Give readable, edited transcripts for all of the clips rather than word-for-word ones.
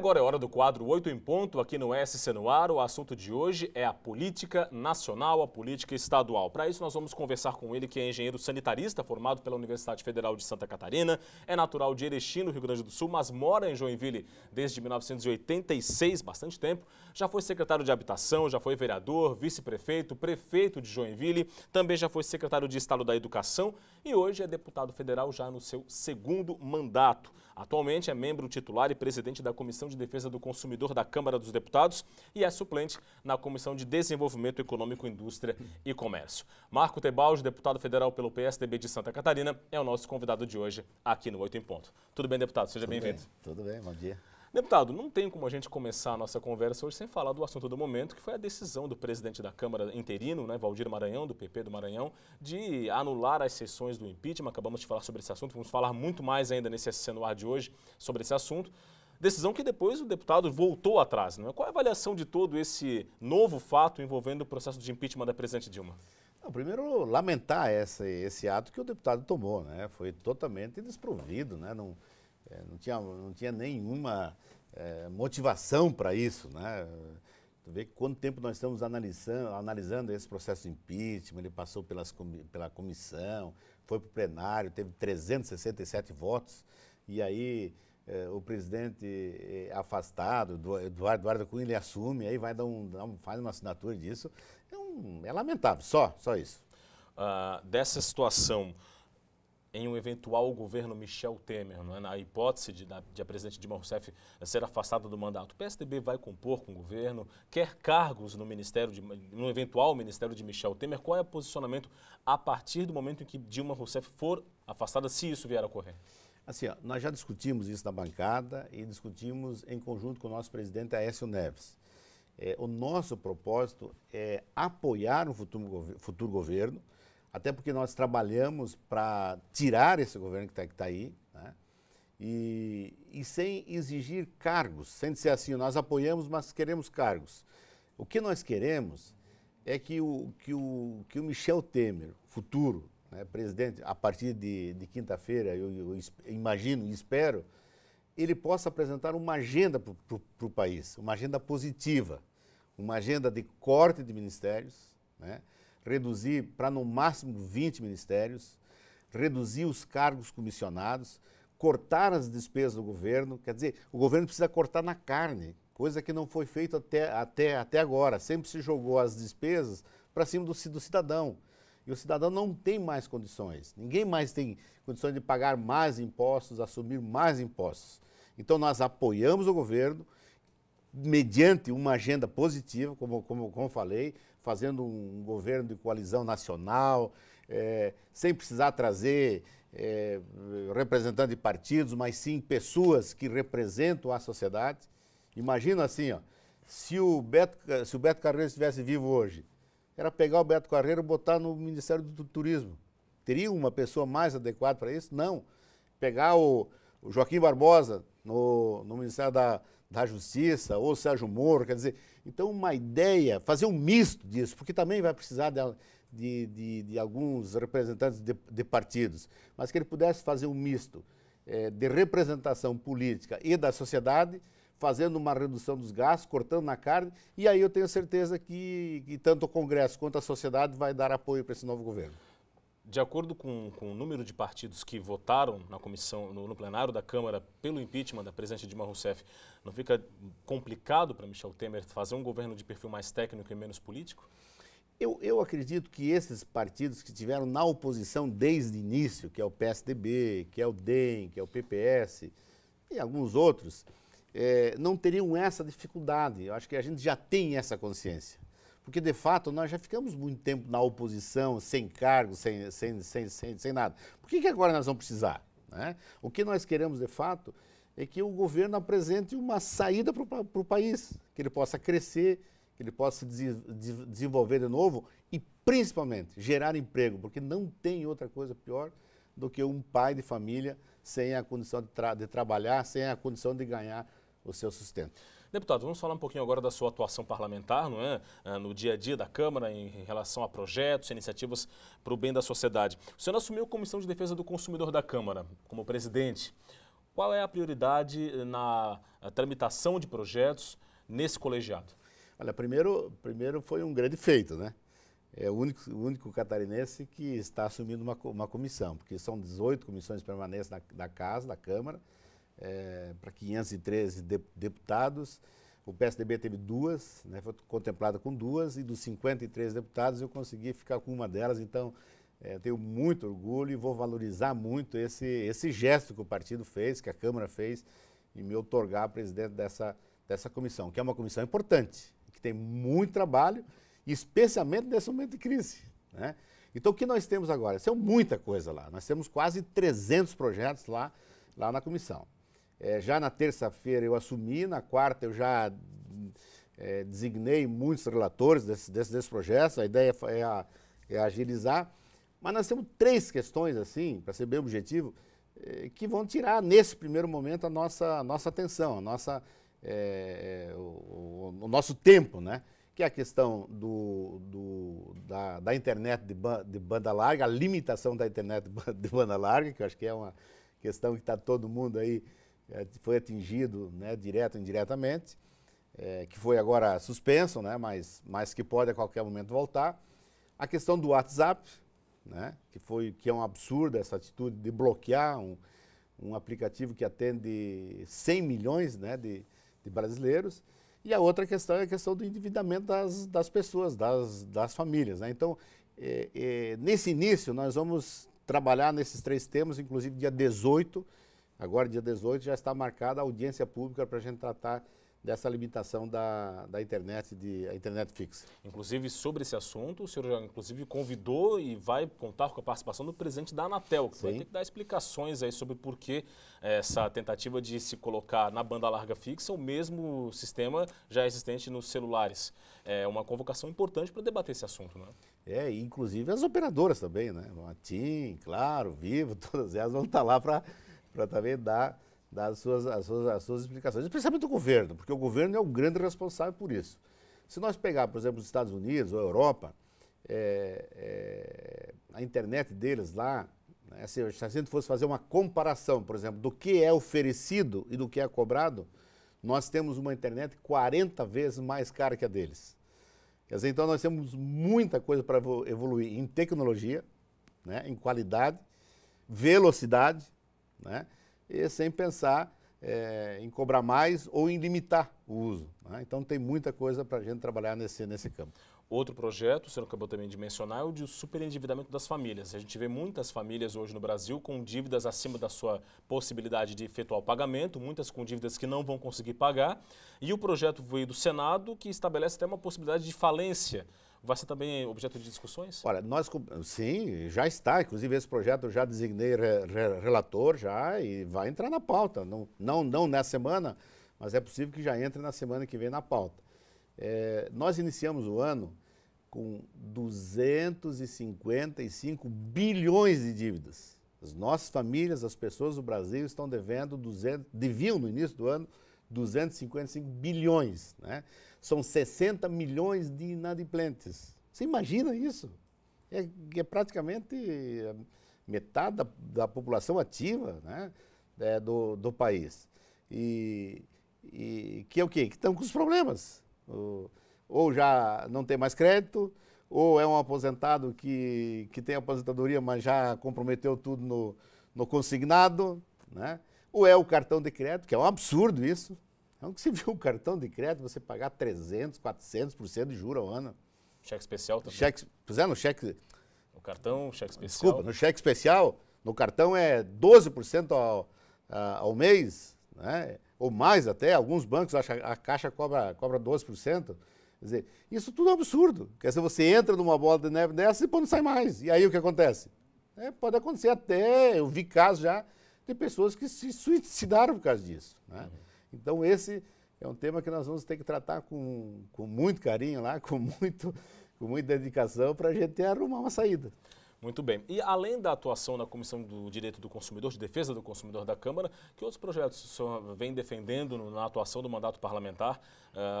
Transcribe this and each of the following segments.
agora é hora do quadro 8 em ponto aqui no SC no Ar. O assunto de hoje é a política nacional, a política estadual. Para isso nós vamos conversar com ele, que é engenheiro sanitarista, formado pela Universidade Federal de Santa Catarina, é natural de Erechim, no Rio Grande do Sul, mas mora em Joinville desde 1986, bastante tempo. Já foi secretário de Habitação, já foi vereador, vice-prefeito, prefeito de Joinville, também já foi secretário de Estado da Educação e hoje é deputado federal já no seu segundo mandato. Atualmente é membro titular e presidente da Comissão de Defesa do Consumidor da Câmara dos Deputados e é suplente na Comissão de Desenvolvimento Econômico, Indústria e Comércio. Marco Tebaldi, deputado federal pelo PSDB de Santa Catarina, é o nosso convidado de hoje aqui no 8 em Ponto. Tudo bem, deputado? Seja bem-vindo. Tudo bem, bom dia. Deputado, não tem como a gente começar a nossa conversa hoje sem falar do assunto do momento, que foi a decisão do presidente da Câmara interino, Valdir Maranhão, do PP do Maranhão, de anular as sessões do impeachment. Acabamos de falar sobre esse assunto, vamos falar muito mais ainda nesse SC no Ar de hoje sobre esse assunto. Decisão que depois o deputado voltou atrás, não é? Qual é a avaliação de todo esse novo fato envolvendo o processo de impeachment da presidente Dilma? Não, primeiro, lamentar esse ato que o deputado tomou, né? Foi totalmente desprovido, né? Não tinha nenhuma motivação para isso, né? Tu vê que quanto tempo nós estamos analisando esse processo de impeachment, ele passou pela comissão, foi para o plenário, teve 367 votos, e aí o presidente afastado, Eduardo Cunha, ele assume, aí vai faz uma assinatura disso. É lamentável, só isso. Dessa situação, em um eventual governo Michel Temer, não é? Na hipótese de a presidente Dilma Rousseff ser afastada do mandato, o PSDB vai compor com o governo, quer cargos no eventual ministério de Michel Temer. Qual é o posicionamento a partir do momento em que Dilma Rousseff for afastada, se isso vier a ocorrer? Assim, ó, nós já discutimos isso na bancada e discutimos em conjunto com o nosso presidente Aécio Neves. O nosso propósito é apoiar o futuro governo, até porque nós trabalhamos para tirar esse governo que está aí, né? E sem exigir cargos, sem dizer assim, nós apoiamos, mas queremos cargos. O que nós queremos é que o Michel Temer, futuro, né, presidente, a partir de quinta-feira, eu imagino e espero, ele possa apresentar uma agenda para o país, uma agenda positiva, uma agenda de corte de ministérios, né? Reduzir para no máximo 20 ministérios, reduzir os cargos comissionados, cortar as despesas do governo. Quer dizer, o governo precisa cortar na carne, coisa que não foi feita até agora. Sempre se jogou as despesas para cima do cidadão. E o cidadão não tem mais condições. Ninguém mais tem condições de pagar mais impostos, assumir mais impostos. Então nós apoiamos o governo mediante uma agenda positiva, como falei, fazendo um governo de coalizão nacional, sem precisar trazer representantes de partidos, mas sim pessoas que representam a sociedade. Imagina assim, ó, se o Beto Carreiro estivesse vivo hoje, era pegar o Beto Carreiro e botar no Ministério do Turismo. Teria uma pessoa mais adequada para isso? Não. Pegar o Joaquim Barbosa no Ministério da Justiça, ou o Sérgio Moro, quer dizer, então uma ideia, fazer um misto disso, porque também vai precisar de alguns representantes de partidos, mas que ele pudesse fazer um misto de representação política e da sociedade, fazendo uma redução dos gastos, cortando na carne, e aí eu tenho certeza que tanto o Congresso quanto a sociedade vai dar apoio para esse novo governo. De acordo com o número de partidos que votaram na comissão, no plenário da Câmara pelo impeachment da presidente Dilma Rousseff, não fica complicado para Michel Temer fazer um governo de perfil mais técnico e menos político? Eu acredito que esses partidos que estiveram na oposição desde o início, que é o PSDB, que é o DEM, que é o PPS e alguns outros, não teriam essa dificuldade. Eu acho que a gente já tem essa consciência. Porque, de fato, nós já ficamos muito tempo na oposição, sem cargo, sem nada. Por que agora nós vamos precisar, né? O que nós queremos, de fato, é que o governo apresente uma saída para o país, que ele possa crescer, que ele possa se desenvolver de novo e, principalmente, gerar emprego, porque não tem outra coisa pior do que um pai de família sem a condição de trabalhar, sem a condição de ganhar o seu sustento. Deputado, vamos falar um pouquinho agora da sua atuação parlamentar, não é? No dia a dia da Câmara, em relação a projetos, iniciativas para o bem da sociedade. O senhor assumiu a Comissão de Defesa do Consumidor da Câmara como presidente. Qual é a prioridade na tramitação de projetos nesse colegiado? Olha, primeiro foi um grande feito, né? É o único catarinense que está assumindo uma comissão, porque são 18 comissões permanentes da Casa, da Câmara, para 513 deputados. O PSDB teve duas, né, foi contemplada com duas, e dos 53 deputados eu consegui ficar com uma delas, então tenho muito orgulho e vou valorizar muito esse gesto que o partido fez, que a Câmara fez, em me outorgar presidente dessa comissão, que é uma comissão importante, que tem muito trabalho, especialmente nesse momento de crise, né? Então, o que nós temos agora? Isso é muita coisa lá. Nós temos quase 300 projetos lá na comissão. Já na terça-feira eu assumi, na quarta eu já designei muitos relatores desses projetos. A ideia é agilizar. Mas nós temos 3 questões, assim, para ser bem objetivo, que vão tirar, nesse primeiro momento, a nossa atenção, o nosso tempo, né? Que é a questão da internet de banda larga, a limitação da internet de banda larga, que eu acho que é uma questão que está todo mundo aí, foi atingido, né, direto ou indiretamente, que foi agora suspenso, né, mas que pode a qualquer momento voltar. A questão do WhatsApp, né, que é um absurdo essa atitude de bloquear um aplicativo que atende 100 milhões, né, de brasileiros. E a outra questão é a questão do endividamento das pessoas, das famílias, né? Então, nesse início, nós vamos trabalhar nesses 3 temas, inclusive dia 18, agora dia 18, já está marcada a audiência pública para a gente tratar dessa limitação da internet, a internet fixa. Inclusive, sobre esse assunto, o senhor já inclusive convidou e vai contar com a participação do presidente da Anatel, que vai ter que dar explicações aí sobre por que essa tentativa de se colocar na banda larga fixa o mesmo sistema já existente nos celulares. É uma convocação importante para debater esse assunto, né? Inclusive as operadoras também, né? A TIM, Claro, Vivo, todas elas vão estar lá para também dar as suas explicações, especialmente o governo, porque o governo é o grande responsável por isso. Se nós pegar, por exemplo, os Estados Unidos ou a Europa, a internet deles lá, né, se a gente fosse fazer uma comparação, por exemplo, do que é oferecido e do que é cobrado, nós temos uma internet 40 vezes mais cara que a deles. Quer dizer, então nós temos muita coisa para evoluir em tecnologia, né, em qualidade, velocidade, né? E sem pensar em cobrar mais ou em limitar o uso, né? Então tem muita coisa para a gente trabalhar nesse campo. Outro projeto, o senhor acabou também de mencionar, é o de superendividamento das famílias. A gente vê muitas famílias hoje no Brasil com dívidas acima da sua possibilidade de efetuar o pagamento, muitas com dívidas que não vão conseguir pagar. E o projeto veio do Senado, que estabelece até uma possibilidade de falência. Vai ser também objeto de discussões? Olha, sim, já está. Inclusive, esse projeto eu já designei relator já e vai entrar na pauta. Não nessa semana, mas é possível que já entre na semana que vem na pauta. Nós iniciamos o ano com 255 bilhões de dívidas. As nossas famílias, as pessoas do Brasil estão deviam no início do ano 255 bilhões, né? São 60 milhões de inadimplentes. Você imagina isso? É praticamente metade da população ativa, né, do país. E que é o quê? Que estão com os problemas. Ou já não tem mais crédito, ou é um aposentado que tem aposentadoria, mas já comprometeu tudo no consignado, né? Ou é o cartão de crédito, que é um absurdo isso. Então, que você viu um cartão de crédito, você pagar 300%, 400% de juros ao ano. Cheque especial também? No cheque... No cartão, cheque especial? Desculpa, no cheque especial, no cartão é 12% ao mês, né? Ou mais até, alguns bancos, a Caixa cobra 12%. Quer dizer, isso tudo é um absurdo. Quer dizer, você entra numa bola de neve dessa e depois não sai mais. E aí o que acontece? Pode acontecer até, eu vi casos já de pessoas que se suicidaram por causa disso, né? Então esse é um tema que nós vamos ter que tratar com muito carinho lá, com muita dedicação para a gente arrumar uma saída. Muito bem. E além da atuação na Comissão do Direito do Consumidor, de Defesa do Consumidor da Câmara, que outros projetos o senhor vem defendendo na atuação do mandato parlamentar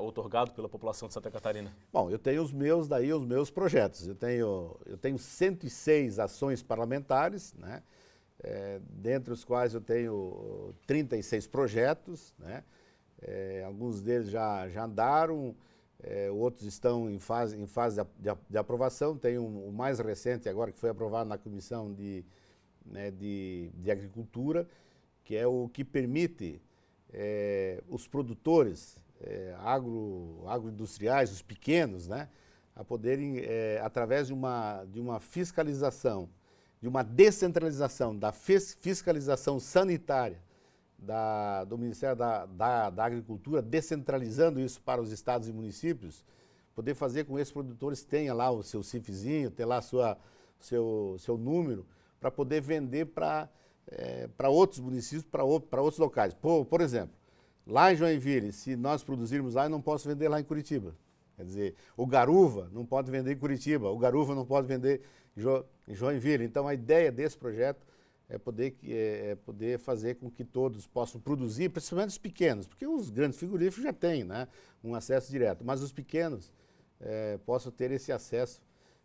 outorgado pela população de Santa Catarina? Bom, eu tenho os meus projetos. Eu tenho 106 ações parlamentares, né? dentre os quais eu tenho 36 projetos, né? Alguns deles já andaram, outros estão em fase de aprovação. Tem o mais recente agora, que foi aprovado na Comissão de Agricultura, que é o que permite os produtores agroindustriais, os pequenos, né, a poderem, através de uma fiscalização, de uma descentralização da fiscalização sanitária do Ministério da Agricultura, descentralizando isso para os estados e municípios, poder fazer com que esses produtores tenham lá o seu CIFzinho, ter lá seu número, para poder vender para outros municípios, para outros locais. Por exemplo, lá em Joinville, se nós produzirmos lá, eu não posso vender lá em Curitiba. Quer dizer, o garuva não pode vender em Curitiba, o garuva não pode vender em Joinville. Então, a ideia desse projeto é poder fazer com que todos possam produzir, principalmente os pequenos, porque os grandes frigoríficos já têm, né, um acesso direto, mas os pequenos possam ter esse acesso.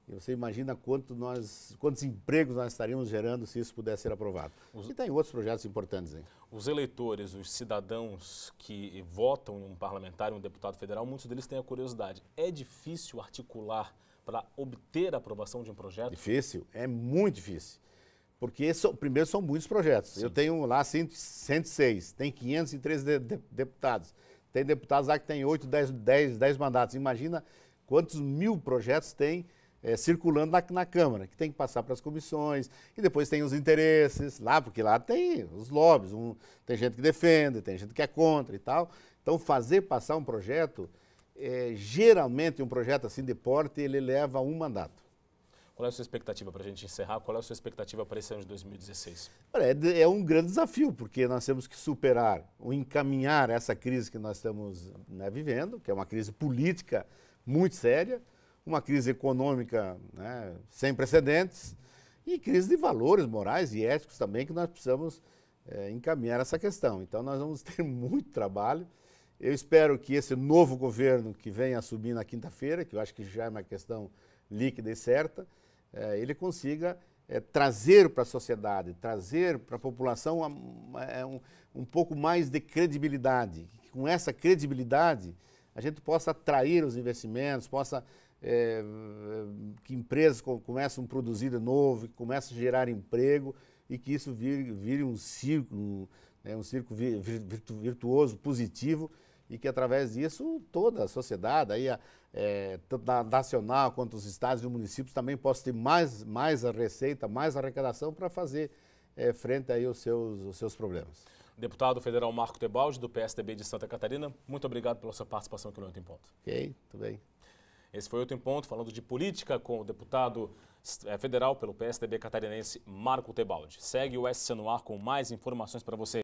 E você imagina quantos empregos nós estaríamos gerando se isso pudesse ser aprovado. E tem outros projetos importantes aí. Os eleitores, os cidadãos que votam em um parlamentar, em um deputado federal, muitos deles têm a curiosidade. É difícil articular para obter a aprovação de um projeto? Difícil, é muito difícil. Porque, primeiro, são muitos projetos. Sim. Eu tenho lá 106, tem 513 deputados. Tem deputados lá que têm 8, 10 mandatos. Imagina quantos mil projetos tem circulando na Câmara, que tem que passar para as comissões, e depois tem os interesses lá, porque lá tem os lobbies, tem gente que defende, tem gente que é contra e tal. Então, fazer passar um projeto, geralmente um projeto assim de porte, ele leva um mandato. Qual é a sua expectativa para a gente encerrar? Qual é a sua expectativa para esse ano de 2016? É um grande desafio, porque nós temos que superar ou encaminhar essa crise que nós estamos vivendo, que é uma crise política muito séria, uma crise econômica, né, sem precedentes, e crise de valores morais e éticos também, que nós precisamos encaminhar essa questão. Então, nós vamos ter muito trabalho. Eu espero que esse novo governo que vem assumir na quinta-feira, que eu acho que já é uma questão líquida e certa, ele consiga trazer para a sociedade, trazer para a população um pouco mais de credibilidade. Com essa credibilidade, a gente possa atrair os investimentos, que empresas comecem a produzir de novo, que comecem a gerar emprego e que isso vire um círculo virtuoso, positivo, e que através disso toda a sociedade, tanto a nacional quanto os estados e os municípios também possam ter mais a receita, mais arrecadação para fazer frente aí aos seus problemas. Deputado federal Marco Tebaldi, do PSDB de Santa Catarina, muito obrigado pela sua participação aqui no 8 em Ponto. Ok, tudo bem. Esse foi o 8 em Ponto, falando de política com o deputado federal pelo PSDB catarinense Marco Tebaldi. Segue o SC no ar com mais informações para você.